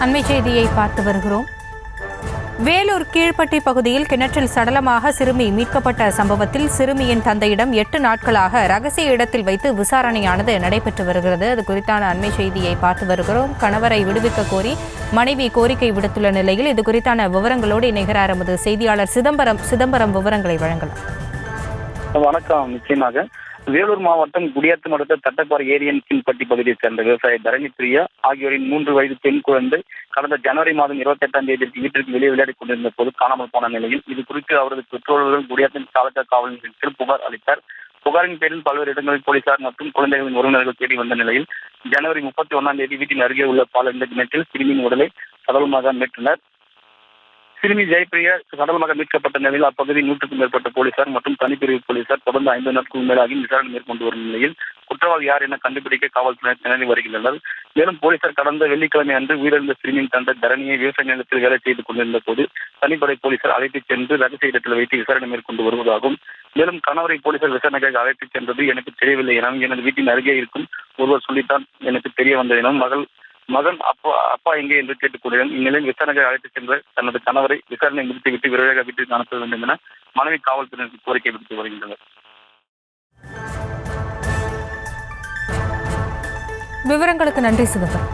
அண்மை செய்தியை பார்த்து வருகிறோம். வேலூர் கீழ்பட்டி பகுதியில் கிணற்றில் சடலமாக சிறுமி மீட்கப்பட்ட சம்பவத்தில் சிறுமியின் தந்தையிடம் 8 நாட்களாக ரகசிய இடத்தில் வைத்து விசாரணையானது நடைபெற்று வருகிறது. அது குறித்தான அண்மை செய்தியை பார்த்து வருகிறோம். கணவரை விடுவிக்க கோரி மனைவி கோரிக்கை விடுத்துள்ள நிலையில் இது குறித்தான விவரங்களோடு இணைகிறார் எமது செய்தியாளர் சிதம்பரம் விவரங்களை வழங்கலாம். வணக்கம். நிச்சயமாக வேலூர் மாவட்டம் குடியாத்தம் அடுத்த தட்டப்பாறை ஏரியன் கீழ்பட்டி பகுதியைச் சேர்ந்த விவசாயி தரணி பிரியா ஆகியோரின் 3 வயது பெண் குழந்தை கடந்த ஜனவரி மாதம் 28ஆம் தேதிக்கு வீட்டிற்கு வெளியே விளையாடிக் கொண்டிருந்த போது காணாமல் போன நிலையில் இது குறித்து அவரது பெற்றோர்கள் குடியாத்தம் தாலுகா காவல் நிலையத்தில் புகார் அளித்தார். புகாரின் பேரில் பல்வேறு இடங்களில் போலீசார் மற்றும் குழந்தைகளின் உறவினர்கள் தேடி வந்த நிலையில் ஜனவரி 31ஆம் தேதி வீட்டின் அருகே உள்ள பாலந்த கிணற்றில் சிறுமியின் உடலை சடலமாக மீட்டனர். சிறுமி ஜெயப்பிரியா சடலமாக மீட்கப்பட்ட நிலையில் அப்பகுதியில் 100க்கும் மேற்பட்ட போலீசார் மற்றும் தனிப்பிரிவு போலீசார் தொடர்ந்து 5 நாட்களுக்கு மேலாகி விசாரணை மேற்கொண்டு வரும் நிலையில் குற்றவாளி யார் என கண்டுபிடிக்க காவல்துறையினர் திணறி வருகின்றனர். மேலும் போலீசார் கடந்த வெள்ளிக்கிழமை அன்று உயிரிழந்த சிறுமியின் தந்தை தரணியை விவசாய நிலத்தில் வேலை செய்து கொண்டிருந்த போது தனிப்படை போலீசார் அழைத்துச் சென்று ரகசிய இடத்தில் வைத்து விசாரணை மேற்கொண்டு வருவதாகவும், மேலும் கணவரை போலீசார் விசாரணைக்காக அழைத்துச் சென்றது எனக்கு தெரியவில்லை எனவும், எனது வீட்டின் அருகே இருக்கும் ஒருவர் சொல்லித்தான் எனக்கு தெரிய வந்தது எனவும் மகன் அப்பா எங்கே என்று கேட்டுக்கொள்கிறேன். இந்நிலையில் விசாரணையை அழைத்துச் சென்ற தனது கணவரை விசாரணை முடித்துவிட்டு விரைவாக வீட்டிற்கு அனுப்ப வேண்டும் என மனைவி காவல்துறையினருக்கு கோரிக்கை விடுத்து வருகின்றனர். விவரங்களுக்கு நன்றி சிதம்பரம்.